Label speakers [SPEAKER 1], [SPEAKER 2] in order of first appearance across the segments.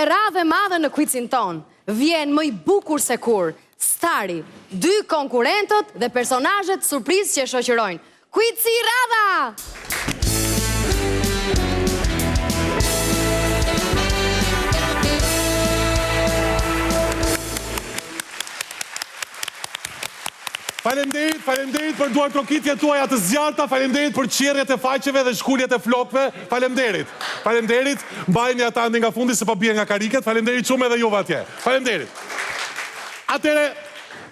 [SPEAKER 1] radhe madhe në quizin ton. Vjen më i bukur se kur. Stari, 2 konkurentët dhe personazhet surprizë që shoqërojnë. Quizi radha!
[SPEAKER 2] Faleminderit për duar trokitjet tuaja të zjarta, faleminderit për qerrjet e faqeve dhe shkuljet e flokëve, faleminderit, mbajni ata nga fundi se po bie nga kariket, faleminderit shumë edhe juve atje, faleminderit. Atëre,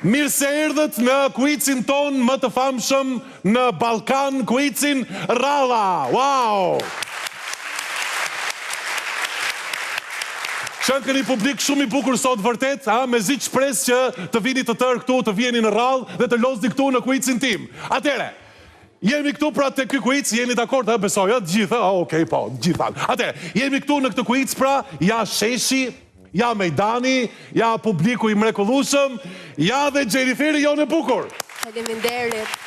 [SPEAKER 2] mirë se erdhët në quizin ton më të famshëm në Ballkan, quizin Radha, wow! Qënë këni publik shumë i bukur sot vërtet, me zi shpresë që të vini të tërë këtu, të vjeni në radhë dhe të losni këtu në quizin tim. Atere, jemi këtu pra të ky quiz, jeni dakord, besoj, gjithë, okej, po, gjithë. Atere, jemi këtu në këtë quiz pra, ja sheshi, ja Mejdani, ja publiku i mrekullueshëm, ja dhe Gjeniferi jonë e bukur.
[SPEAKER 3] Faleminderit.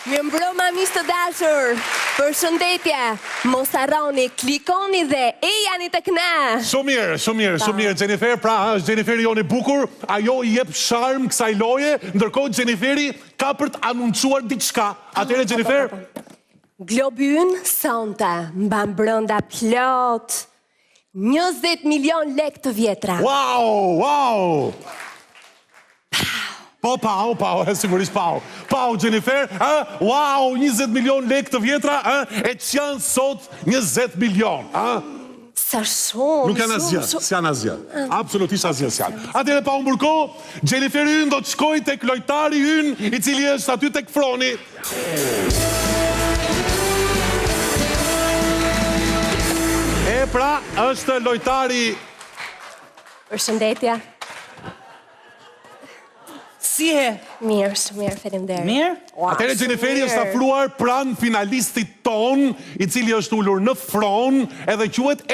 [SPEAKER 3] Mirëmbrëma miq të dashur. Përshëndetje. Mos harroni, klikoni dhe ejani tek ne.
[SPEAKER 2] Shumë mirë, Gjenifer, pra është Gjeniferi jonë i bukur, ajo i jep sharm kësaj loje, ndërkohë Gjeniferi ka për të anuncuar diçka. Atëherë Gjenifer,
[SPEAKER 3] Globi ynë sonte mban brenda plot 20 milion lek të vjetra.
[SPEAKER 2] Wow! Po, sigurisht Pau, Gjenifer, wow, 20 milion lek të vjetra, e që janë sot 20 milion,
[SPEAKER 3] Sa shumë,
[SPEAKER 2] nuk janë asgjë, s'janë asgjë, absolutisht asgjë s'janë. Atëherë pa unë burko, Gjeniferi ynë do të shkoj tek lojtari ynë, i cili është aty tek froni. E pra, është lojtari...
[SPEAKER 3] Përshëndetje.
[SPEAKER 4] Si e?
[SPEAKER 3] Mirë, faleminderit.
[SPEAKER 4] Mirë?
[SPEAKER 2] Atëherë Gjeniferi është afruar pranë finalistit ton, i cili është ullur në fron, edhe quhet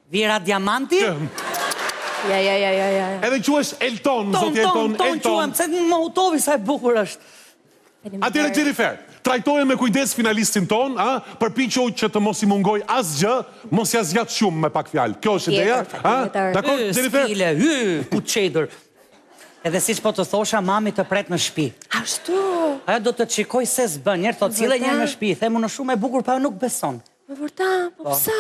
[SPEAKER 4] Vira Diamanti?
[SPEAKER 3] Ja.
[SPEAKER 2] Edhe quhesh Elton, zoti Elton.
[SPEAKER 4] Ton quhem, se më utovi sa e bukur është.
[SPEAKER 2] Atëherë Gjenifer, trajtoje me kujdes finalistin ton, përpiqu që të mos i mungoj asgjë, mos ja zgjat shumë me pak fjalë. Kjo është ideja, Dakor, Gjenifer?
[SPEAKER 4] Stile, puçedër. Edhe siç po të thosha, mami të pret në shtëpi.
[SPEAKER 3] Ashtu.
[SPEAKER 4] Ajo do të të shikoj se s'bën, njerë të cilë njerë në shtëpi, themu në shumë e bukur, pa nuk beson.
[SPEAKER 3] Me vërtet, po pse?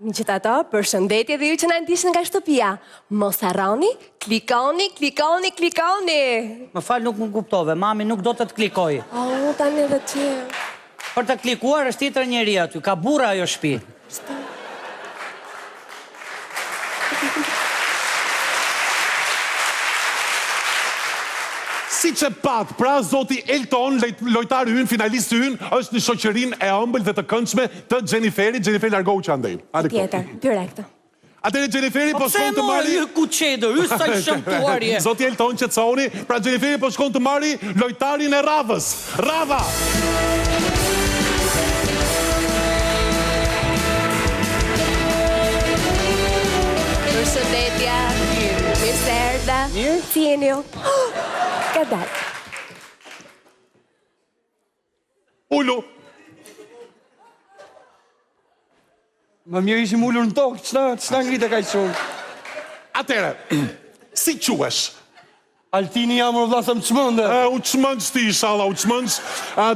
[SPEAKER 3] Megjithatë, përshëndetje dhe ju që na ndiqni nga shtëpia. Mos harroni, klikoni.
[SPEAKER 4] Më fal, nuk më kuptove, mami nuk do të të klikoj.
[SPEAKER 3] Tani edhe ti.
[SPEAKER 4] Për të klikuar është tjetër njeri aty, ka burra ajo shtëpi.
[SPEAKER 2] Si që pat, pra zoti Elton, lojtari ynë, finalisti ynë, është në shoqërinë e ëmbël dhe të këndshme të Gjeniferi. Gjeniferi largohu që andej.
[SPEAKER 3] Tjetër, direkt.
[SPEAKER 2] Atëherë Gjeniferi po shkon të marri...
[SPEAKER 4] Pse mo, ku qedër, sa i shëmtuarje.
[SPEAKER 2] Zoti Elton që të soni, pra Gjeniferi po shkon të marri lojtarin e radhës. Radha!
[SPEAKER 3] Përshëndetje. Mirë se erdha. Si jeni ju? Ka dalë.
[SPEAKER 2] Ullu.
[SPEAKER 5] Më mirë ishim ullur në tokë, qëna ngritë e ka i shumë.
[SPEAKER 2] Atere, si quesh?
[SPEAKER 5] Altini jam rë vlasëm qmëndë.
[SPEAKER 2] U qmëndës ti, inshallah, u qmëndës.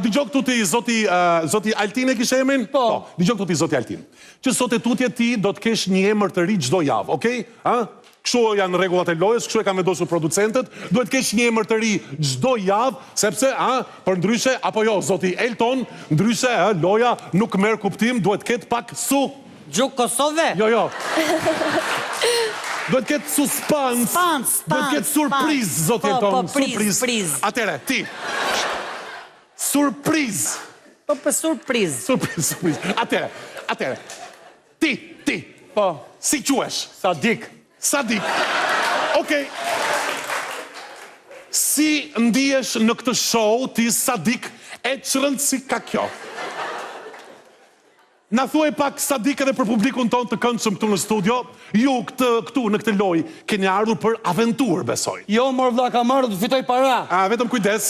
[SPEAKER 2] Digjok të ti, zoti Altini e kishe emin?
[SPEAKER 5] Po.
[SPEAKER 2] Digjok të ti, zoti Altini. Që sot e tutje ti do të kesh një emër të ri çdo javë, okej? Kështu janë rregullat e lojës, kështu e kanë vendosur producentët, duhet kesh një emër të ri çdo javë, sepse për ndryshe apo jo, zoti Elton, ndryshe loja nuk merr kuptim, duhet ketë pak
[SPEAKER 4] Gjuk Kosove?
[SPEAKER 2] Jo. Duhet ketë suspans. Duhet ketë surprizë, zoti Elton, surprizë. Atere, ti. Surprizë.
[SPEAKER 4] Po për surprizë.
[SPEAKER 2] Surprizë. Atere. Ti.
[SPEAKER 5] Po.
[SPEAKER 2] Si quesh? Sadik. Okej. Si ndihesh në këtë show, ti Sadik, e çrëndsi ka kjo? Na thuaj pak Sadik edhe për publikun ton të këndshëm këtu në studio. Ju këtu në këtë lojë keni ardhur për aventurë, besoj.
[SPEAKER 5] Jo, mor vlla, kam ardhur të fitoj para.
[SPEAKER 2] Vetëm kujdes.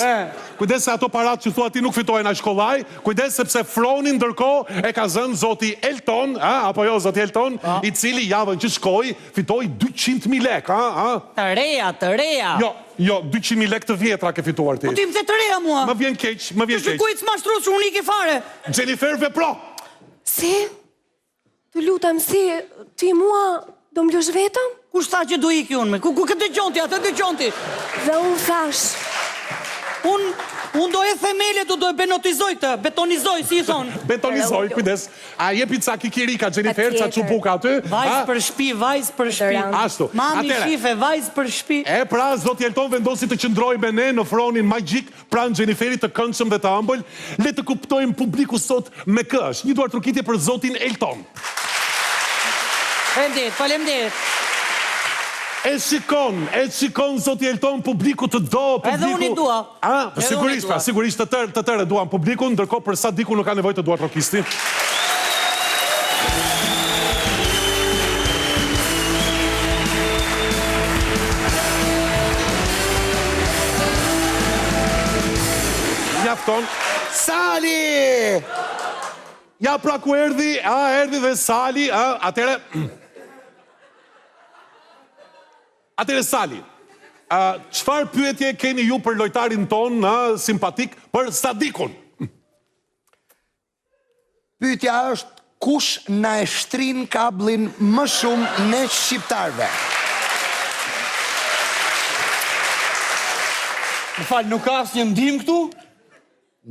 [SPEAKER 2] Kujdes se ato parat që thua ti nuk fitojnë as shkollaj. Kujdes sepse Fronin ndërkohë e ka zënë zoti Elton, apo jo zoti Elton, I cili javën që shkoi fitoi 200.000 lekë,
[SPEAKER 4] Të reja.
[SPEAKER 2] Jo, 200.000 lekë të vjetra ke fituar ti.
[SPEAKER 4] Po ti më the të reja mua.
[SPEAKER 2] Më vjen keq, më vjen keq.
[SPEAKER 4] Kujt mashtrues që unë i ke fare.
[SPEAKER 2] Jennifer vepro.
[SPEAKER 3] Si? Të lutem, si? Ti mua do më lësh vetëm?
[SPEAKER 4] Kush tha që do iki unë me? Ku këtë dëgjon ti, atë dëgjon ti?
[SPEAKER 3] Dhe unë thash.
[SPEAKER 4] Unë do e themele, do e benotizoj të, betonizoj, si I thonë.
[SPEAKER 2] Betonizoj, kujdes. A jepi ca kikirika, Jennifer, ca çubuka aty?
[SPEAKER 4] Vajz për shtëpi, vajz për shtëpi.
[SPEAKER 2] Ashtu.
[SPEAKER 4] Mami shife, vajz për shtëpi.
[SPEAKER 2] Pra, zoti Elton vendosi të qëndroj me ne në Fronin magjik pranë Jenniferit të këndshëm dhe të ëmbël. Le të kuptojmë publiku sot me kë është. Një duar trokitje për zotin Elton.
[SPEAKER 4] Faleminderit.
[SPEAKER 2] E shikon zoti Elton publiku të do, publiku.
[SPEAKER 4] Edhe unë I dua.
[SPEAKER 2] Sigurisht të tërë duan publikun, ndërkohë për Sadiku nuk ka nevojë të duar trokisti. Mjafton. Sali! Ja pra ku erdhi, erdhi dhe Sali, Atere Sali, çfarë pyetje keni ju për lojtarin ton simpatik për Sadikun?
[SPEAKER 6] Pyetja është kush na e shtrin kablin më shumë ne shqiptarve?
[SPEAKER 5] Më fal, nuk ka asnjë ndim këtu?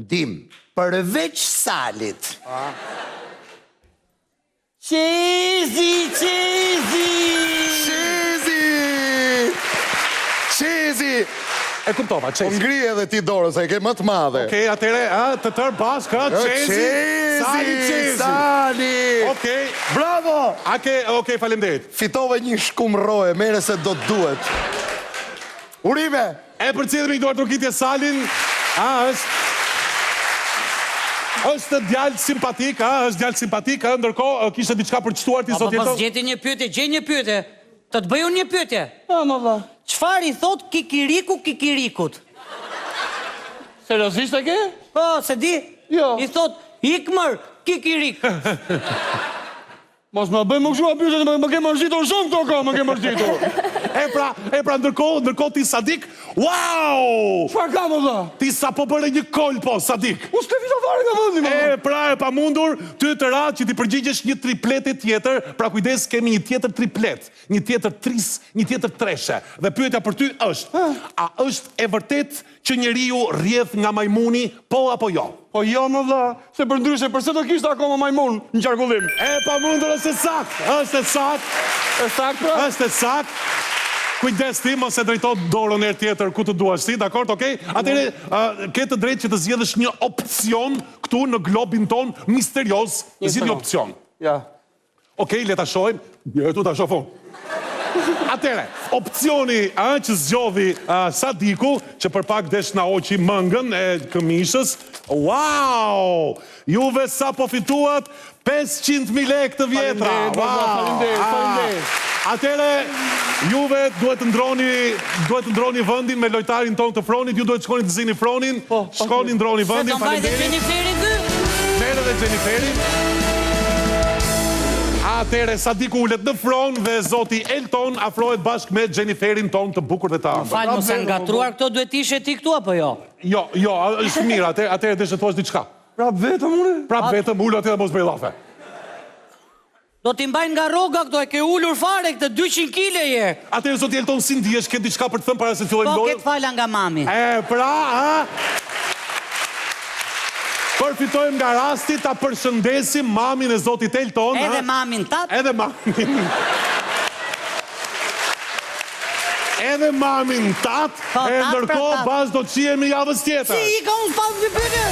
[SPEAKER 6] Ndim, përveç Salit.
[SPEAKER 4] Qezi!
[SPEAKER 6] Qezi!
[SPEAKER 2] E kuptova,
[SPEAKER 6] Po
[SPEAKER 2] Qezi.
[SPEAKER 6] ngri edhe ti dorën, se e ke më të madhe.
[SPEAKER 2] Okej, atere, të tërë bashkë, Qezi.
[SPEAKER 6] Sali!
[SPEAKER 2] Okej,
[SPEAKER 6] Bravo!
[SPEAKER 2] okej, faleminderit.
[SPEAKER 6] Fitove një shkum roje, mere se do të duhet. Urime!
[SPEAKER 2] E përcjellëm I duar trokitje Salin, është djalë simpatik, ndërkohë kishte diçka për të çtuar ti zoti Elton.
[SPEAKER 4] Pas gjeti një pyetje. Të bëj unë një pyetje.
[SPEAKER 5] Më vlla.
[SPEAKER 4] Çfarë I thot kikiriku kikirikut?
[SPEAKER 5] Seriozisht e ke?
[SPEAKER 4] Po, se di?
[SPEAKER 5] Jo.
[SPEAKER 4] I thot ikmër kikirik.
[SPEAKER 5] Mos më bëj më kështu pyetje, më ke mërzitur shumë këto ka, më ke mërzitur.
[SPEAKER 2] E pra ndërkohë ti Sadik, wow!
[SPEAKER 5] Çfarë ka më vlla?
[SPEAKER 2] Ti sa po bëre një kol po, Sadik.
[SPEAKER 5] U s'ke fita fare nga vendi më.
[SPEAKER 2] Pra e pa mundur, ty të ratë që ti përgjigjesh një triplete tjetër, pra kujdes kemi një tjetër triplet, një tjetër tris, një tjetër treshe. Dhe pyetja për ty është, a është e vërtet që njeriu rrjedh nga majmuni, po apo jo?
[SPEAKER 5] Po jo më vlla, se për ndryshe përse do kishte akoma majmun në qarkullim?
[SPEAKER 2] E pa mundur është e sakt. Është e sakt. Kujdes ti, mos e drejto dorën herë tjetër ku të duash ti, dakord, okej? Atëre, ke të drejtë që të zgjedhësh një opcion këtu në globin ton misterios, zgjidh një opcion.
[SPEAKER 5] Ja.
[SPEAKER 2] Okej, le ta shohim. Tu ta shohim. Atëre, opcioni që zgjodhi Sadiku, që për pak desh na hoqi mëngën e këmishës. Wow! Juve sa po fituat 500.000 lekë të vjetra.
[SPEAKER 5] Faleminderit.
[SPEAKER 2] Atëre, juve duhet të ndroni vendin me lojtarin ton të Fronit, ju duhet të shkoni të zini Fronin, shkoni ndroni vendin,
[SPEAKER 4] Se do mbajtë Jenniferin dy?
[SPEAKER 2] Mere dhe Jenniferin. Atëre, Sadiku ullet në Fron dhe zoti Elton afrohet bashkë me Jenniferin ton të bukur dhe të ëmbël.
[SPEAKER 4] Falë, mos e ngatruar këto duhet ishe ti këtu apo jo?
[SPEAKER 2] Jo, është mirë, atëre deshe të thuash diçka.
[SPEAKER 5] Prap vetëm unë?
[SPEAKER 2] Prap vetëm ullu aty dhe mos bëj llafe.
[SPEAKER 4] Do t'i mbajnë nga rroga këto, e ke ullur fare këtë 200 kile je.
[SPEAKER 2] Atëre, zoti Elton, si ndihesh, ke diçka për të thënë para se të fillojmë
[SPEAKER 4] Po,
[SPEAKER 2] lojën?
[SPEAKER 4] ketë fala nga mami.
[SPEAKER 2] Përfitojmë nga rasti ta përshëndesim mamin e zotit Elton.
[SPEAKER 4] Edhe mamin tatë.
[SPEAKER 2] Edhe mamin tatë.
[SPEAKER 4] Po,
[SPEAKER 2] E
[SPEAKER 4] tatë,
[SPEAKER 2] ndërkohë
[SPEAKER 4] pra tatë.
[SPEAKER 2] bazë do të qihemi javës tjetër.
[SPEAKER 4] Si, I ka unë s'pallë të pyetje.